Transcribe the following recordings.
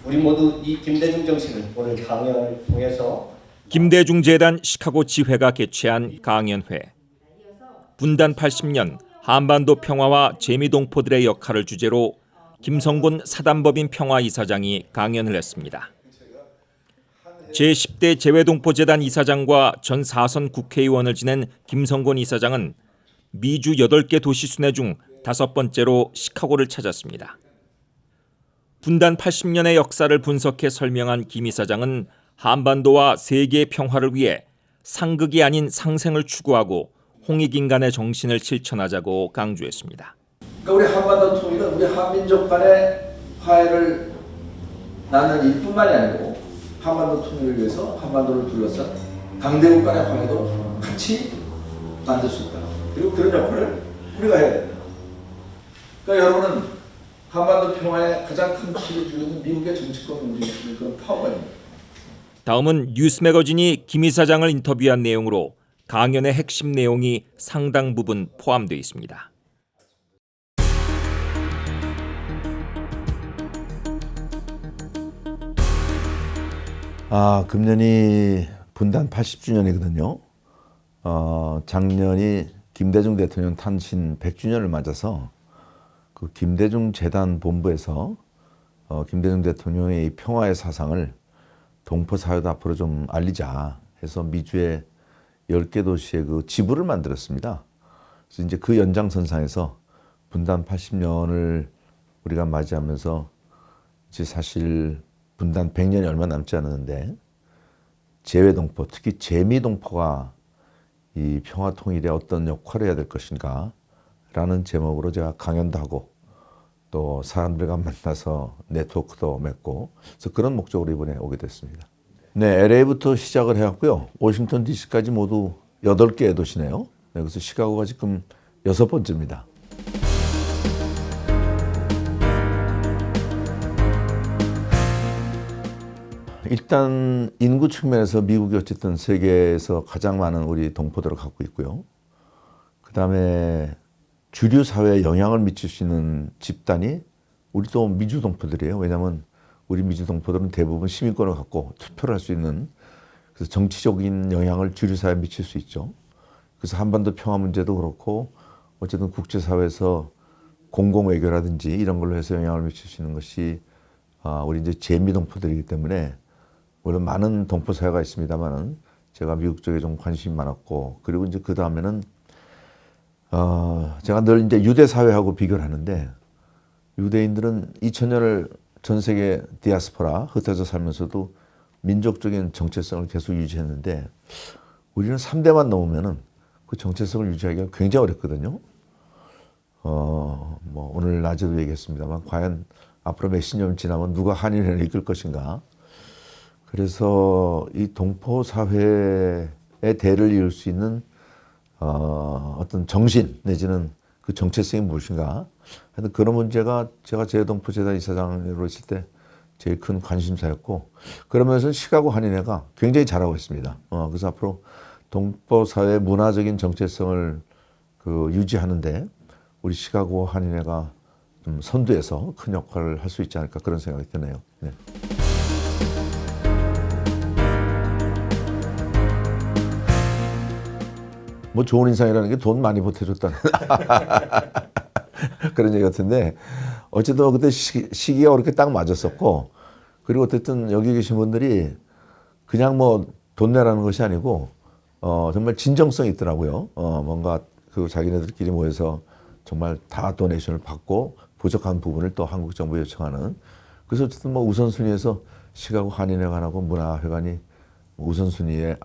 우리 모두 이 김대중 정신을 오늘 강연을 통해서 김대중 재단 시카고 지회가 개최한 강연회. 분단 80년 한반도 평화와 재미동포들의 역할을 주제로 김성곤 사단법인 평화이사장이 강연을 했습니다. 제10대 재외동포재단 이사장과 전 4선 국회의원을 지낸 김성곤 이사장은 미주 8개 도시 순회 중 5번째로 시카고를 찾았습니다. 분단 80년의 역사를 분석해 설명한 김 이사장은 한반도와 세계의 평화를 위해 상극이 아닌 상생을 추구하고 홍익인간의 정신을 실천하자고 강조했습니다. 그러니까 우리 한반도 통일은 우리 한민족 간의 화해를 낳는 일뿐만이 아니고 한반도 통일을 위해서 한반도를 둘러싼 강대국 간의 화해도 같이 만들 수 있다. 그리고 그런 역할을 우리가 해야 된다. 그러니까 여러분은 한반도 평화에 가장 큰 피를 주고 있는 미국의 정치권 움직이는 그런 파워입니다. 다음은 뉴스 매거진이 김 이사장을 인터뷰한 내용으로 강연의 핵심 내용이 상당 부분 포함되어 있습니다. 금년이 분단 80주년이거든요. 작년이 김대중 대통령 탄신 100주년을 맞아서 그 김대중 재단 본부에서 김대중 대통령의 이 평화의 사상을 동포 사회도 앞으로 좀 알리자 해서 미주의 10개 도시에 그 지부를 만들었습니다. 그래서 이제 그 연장선상에서 분단 80년을 우리가 맞이하면서 이제 사실 분단 100년이 얼마 남지 않았는데 재외동포, 특히 재미동포가 이 평화 통일에 어떤 역할을 해야 될 것인가 라는 제목으로 제가 강연도 하고 또 사람들과 만나서 네트워크도 맺고 그래서 그런 목적으로 이번에 오게 됐습니다. 네, LA부터 시작을 해왔고요. 워싱턴 DC까지 모두 8개의 도시네요. 네, 그래서 시카고가 지금 6번째입니다. 일단 인구 측면에서 미국이 어쨌든 세계에서 가장 많은 우리 동포들을 갖고 있고요. 그 다음에 주류 사회에 영향을 미칠 수 있는 집단이 우리도 미주 동포들이에요. 왜냐하면 우리 미주 동포들은 대부분 시민권을 갖고 투표를 할 수 있는 그래서 정치적인 영향을 주류 사회에 미칠 수 있죠. 그래서 한반도 평화 문제도 그렇고 어쨌든 국제사회에서 공공외교라든지 이런 걸로 해서 영향을 미칠 수 있는 것이 우리 이제 재미 동포들이기 때문에 물론 많은 동포 사회가 있습니다만은 제가 미국 쪽에 좀 관심이 많았고 그리고 이제 그 다음에는 제가 늘 이제 유대 사회하고 비교를 하는데 유대인들은 2000년을 전 세계 디아스포라 흩어져 살면서도 민족적인 정체성을 계속 유지했는데 우리는 3대만 넘으면은 그 정체성을 유지하기가 굉장히 어렵거든요. 뭐 오늘 낮에도 얘기했습니다만 과연 앞으로 몇십 년 지나면 누가 한인회를 이끌 것인가. 그래서 이 동포 사회의 대를 이을 수 있는 어떤 정신 내지는 그 정체성이 무엇인가. 하여튼 그런 문제가 제가 재외동포 재단 이사장으로 있을 때 제일 큰 관심사였고 그러면서 시카고 한인회가 굉장히 잘하고 있습니다. 그래서 앞으로 동포 사회의 문화적인 정체성을 그 유지하는데 우리 시카고 한인회가 좀 선두에서 큰 역할을 할 수 있지 않을까 그런 생각이 드네요. 네. 뭐 좋은 인상이라는 게 돈 많이 보태줬다는 그런 얘기 같은데 어쨌든 그때 시기가 그렇게 딱 맞았었고 그리고 어쨌든 여기 계신 분들이 그냥 뭐 돈 내라는 것이 아니고 정말 진정성이 있더라고요. 뭔가 그 자기네들끼리 모여서 정말 다 도네이션을 받고 부족한 부분을 또 한국 정부에 요청하는 그래서 어쨌든 뭐 우선순위에서 시카고 한인회관하고 문화회관이 우선순위에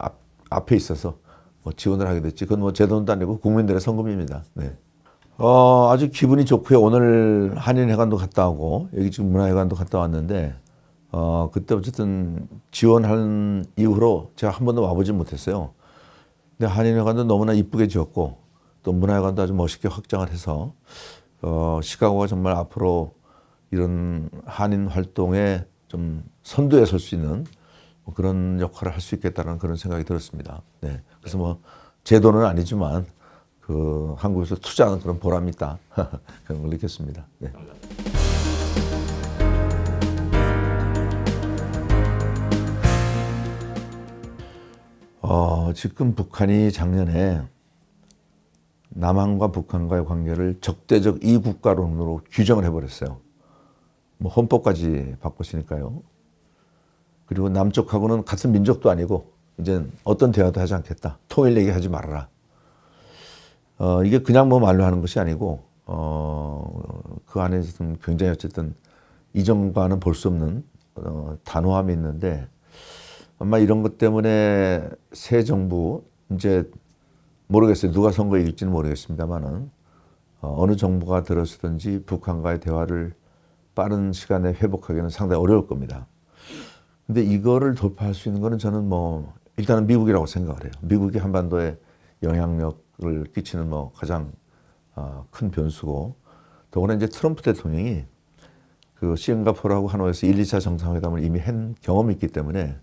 앞에 있어서 뭐 지원을 하게 됐지. 그건 뭐 제 돈도 아니고 국민들의 성금입니다. 네. 아주 기분이 좋고요. 오늘 한인회관도 갔다 오고 여기 지금 문화회관도 갔다 왔는데 그때 어쨌든 지원한 이후로 제가 한 번도 와보지 못했어요. 근데 한인회관도 너무나 이쁘게 지었고 또 문화회관도 아주 멋있게 확장을 해서 시카고가 정말 앞으로 이런 한인 활동에 좀 선두에 설 수 있는 뭐 그런 역할을 할 수 있겠다는 그런 생각이 들었습니다. 네. 그래서 뭐 제 돈은 아니지만 그 한국에서 투자하는 그런 보람이 있다 그런 걸 느꼈습니다. 네. 지금 북한이 작년에 남한과 북한과의 관계를 적대적 이국가론으로 규정을 해버렸어요. 뭐 헌법까지 바꿨으니까요. 그리고 남쪽하고는 같은 민족도 아니고 이제 어떤 대화도 하지 않겠다. 통일 얘기하지 말아라. 이게 그냥 뭐 말로 하는 것이 아니고 그 안에서는 굉장히 어쨌든 이전과는 볼 수 없는 단호함이 있는데 아마 이런 것 때문에 새 정부 이제 모르겠어요. 누가 선거에 이길지는 모르겠습니다만은 어느 정부가 들었든지 북한과의 대화를 빠른 시간에 회복하기는 상당히 어려울 겁니다. 근데 이거를 돌파할 수 있는 거는 저는 뭐 일단은 미국이라고 생각을 해요. 미국이 한반도에 영향력을 끼치는 뭐 가장 큰 변수고 더구나 이제 트럼프 대통령이 그 싱가포르하고 하노이에서 1, 2차 정상회담을 이미 한 경험이 있기 때문에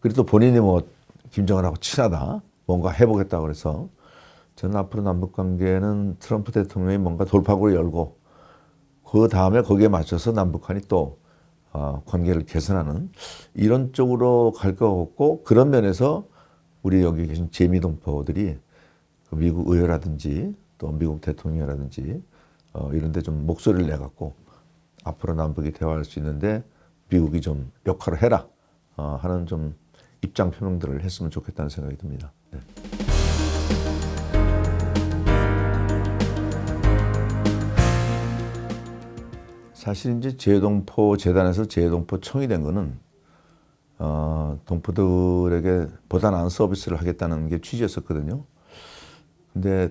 그리고 또 본인이 뭐 김정은하고 친하다 뭔가 해보겠다 그래서 저는 앞으로 남북 관계는 트럼프 대통령이 뭔가 돌파구를 열고 그 다음에 거기에 맞춰서 남북한이 또 관계를 개선하는 이런 쪽으로 갈 것 같고 그런 면에서 우리 여기 계신 재미동포들이 그 미국 의회라든지 또 미국 대통령이라든지 이런 데 좀 목소리를 내갖고 앞으로 남북이 대화할 수 있는데 미국이 좀 역할을 해라 하는 좀 입장 표명들을 했으면 좋겠다는 생각이 듭니다. 네. 사실 이제 재동포 재단에서 재동포 청이 된 거는 동포들에게 보다 나은 서비스를 하겠다는 게 취지였었거든요. 근데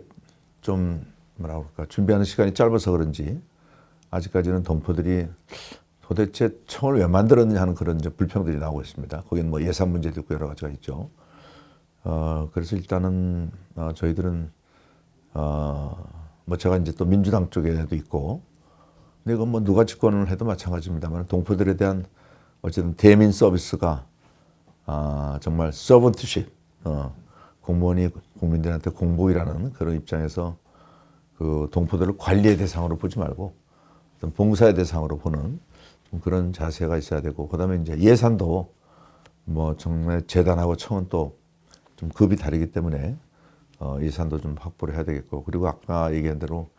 좀 뭐라 그럴까 준비하는 시간이 짧아서 그런지 아직까지는 동포들이 도대체 청을 왜 만들었느냐 하는 그런 이제 불평들이 나오고 있습니다. 거기는 뭐 예산 문제도 있고 여러 가지가 있죠. 그래서 일단은 저희들은 뭐 제가 이제 또 민주당 쪽에도 있고 근데 이건 뭐 누가 집권을 해도 마찬가지입니다만 동포들에 대한 어쨌든 대민 서비스가 정말 서번트십 공무원이 국민들한테 공복이라는 그런 입장에서 그 동포들을 관리의 대상으로 보지 말고 어떤 봉사의 대상으로 보는 그런 자세가 있어야 되고 그다음에 이제 예산도 뭐 정말 재단하고 청은 또 좀 급이 다르기 때문에 예산도 좀 확보를 해야 되겠고 그리고 아까 얘기한 대로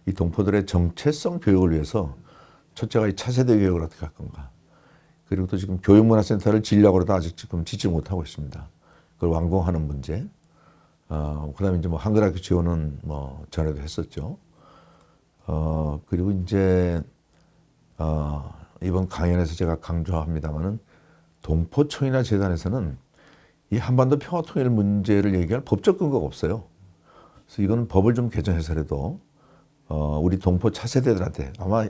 이 동포들의 정체성 교육을 위해서 첫째가 이 차세대 교육을 어떻게 할 건가 그리고 또 지금 교육문화센터를 지으려고 해도 아직 지금 짓지 못하고 있습니다. 그걸 완공하는 문제 그다음에 이제 뭐 한글학교 지원은 뭐 전에도 했었죠. 그리고 이제 이번 강연에서 제가 강조합니다만은 동포청이나 재단에서는 이 한반도 평화통일 문제를 얘기할 법적 근거가 없어요. 그래서 이건 법을 좀 개정해서라도 우리 동포 차세대들한테 아마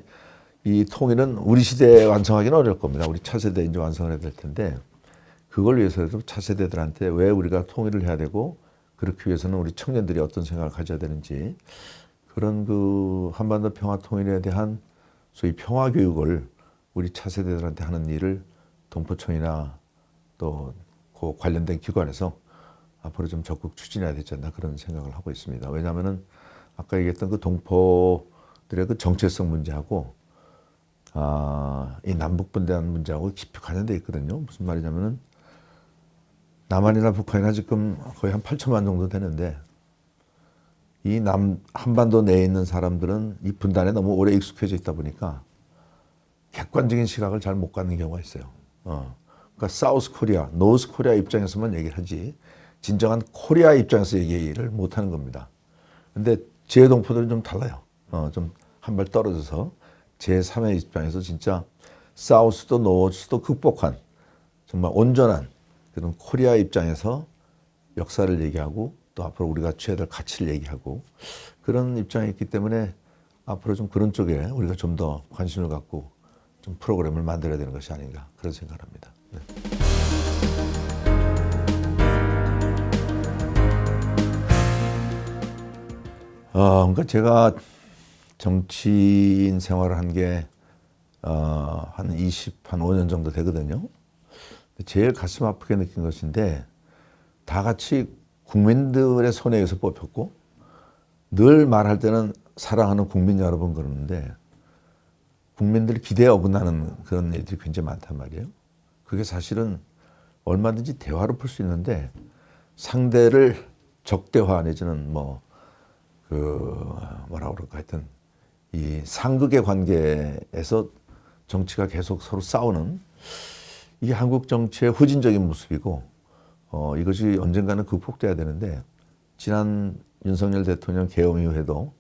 이 통일은 우리 시대에 완성하기는 어려울 겁니다. 우리 차세대에 이제 완성을 해야 될 텐데 그걸 위해서라도 차세대들한테 왜 우리가 통일을 해야 되고 그렇기 위해서는 우리 청년들이 어떤 생각을 가져야 되는지 그런 그 한반도 평화통일에 대한 소위 평화교육을 우리 차세대들한테 하는 일을 동포청이나 또 그 관련된 기관에서 앞으로 좀 적극 추진해야 되지 않나 그런 생각을 하고 있습니다. 왜냐하면은 아까 얘기했던 그 동포들의 그 정체성 문제하고 이 남북분단 문제하고 깊이 관련돼 있거든요. 무슨 말이냐면은 남한이나 북한이나 지금 거의 한 8천만 정도 되는데 이 한반도 내에 있는 사람들은 이 분단에 너무 오래 익숙해져 있다 보니까 객관적인 시각을 잘 못 갖는 경우가 있어요. 그러니까 사우스 코리아, 노스 코리아 입장에서만 얘기를 하지 진정한 코리아 입장에서 얘기를 못 하는 겁니다. 근데 재동포들은 좀 달라요. 좀 한 발 떨어져서 제3의 입장에서 진짜 사우스도 노스도 극복한 정말 온전한 그런 코리아 입장에서 역사를 얘기하고 또 앞으로 우리가 취해야 될 가치를 얘기하고 그런 입장이 있기 때문에 앞으로 좀 그런 쪽에 우리가 좀 더 관심을 갖고 좀 프로그램을 만들어야 되는 것이 아닌가 그런 생각을 합니다. 네. 그러니까 제가 정치인 생활을 한 게 한 5년 정도 되거든요. 제일 가슴 아프게 느낀 것인데 다 같이 국민들의 손에 의해서 뽑혔고 늘 말할 때는 사랑하는 국민 여러분 그러는데 국민들 기대에 어긋나는 그런 일들이 굉장히 많단 말이에요. 그게 사실은 얼마든지 대화로 풀 수 있는데 상대를 적대화 내지는 뭐라고 그럴까 하여튼 이 상극의 관계에서 정치가 계속 서로 싸우는 이게 한국 정치의 후진적인 모습이고 이것이 언젠가는 극복돼야 되는데 지난 윤석열 대통령 계엄 이후에도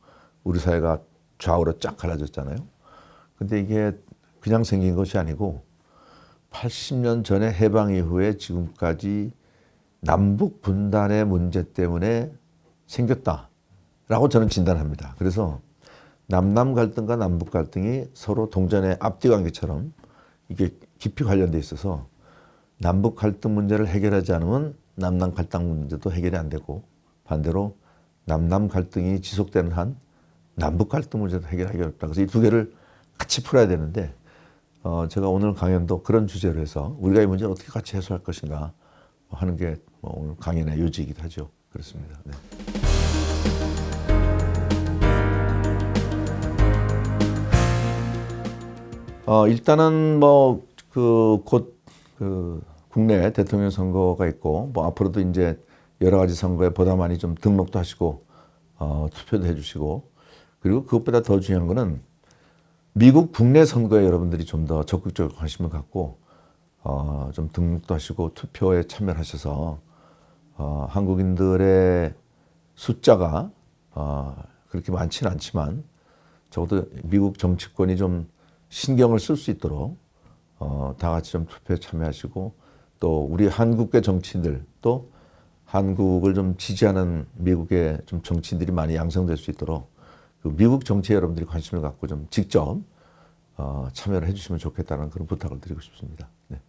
우리 사회가 좌우로 쫙 갈라졌잖아요. 근데 이게 그냥 생긴 것이 아니고 80년 전에 해방 이후에 지금까지 남북 분단의 문제 때문에 생겼다라고 저는 진단합니다. 그래서 남남 갈등과 남북 갈등이 서로 동전의 앞뒤 관계처럼 이게 깊이 관련돼 있어서 남북 갈등 문제를 해결하지 않으면 남남 갈등 문제도 해결이 안 되고 반대로 남남 갈등이 지속되는 한 남북 갈등 문제도 해결하기 어렵다. 그래서 이 두 개를 같이 풀어야 되는데 제가 오늘 강연도 그런 주제로 해서 우리가 이 문제를 어떻게 같이 해소할 것인가 하는 게 오늘 강연의 요지이기도 하죠. 그렇습니다. 네. 일단은 곧 국내 대통령 선거가 있고 앞으로도 이제 여러 가지 선거에 보다 많이 좀 등록도 하시고 투표도 해주시고 그리고 그것보다 더 중요한 거는 미국 국내 선거에 여러분들이 좀 더 적극적으로 관심을 갖고 좀 등록도 하시고 투표에 참여하셔서 한국인들의 숫자가 그렇게 많지는 않지만 적어도 미국 정치권이 좀 신경을 쓸 수 있도록 다 같이 좀 투표에 참여하시고 또 우리 한국계 정치인들 또 한국을 좀 지지하는 미국의 좀 정치인들이 많이 양성될 수 있도록 그 미국 정치에 여러분들이 관심을 갖고 좀 직접 참여를 해주시면 좋겠다는 그런 부탁을 드리고 싶습니다. 네.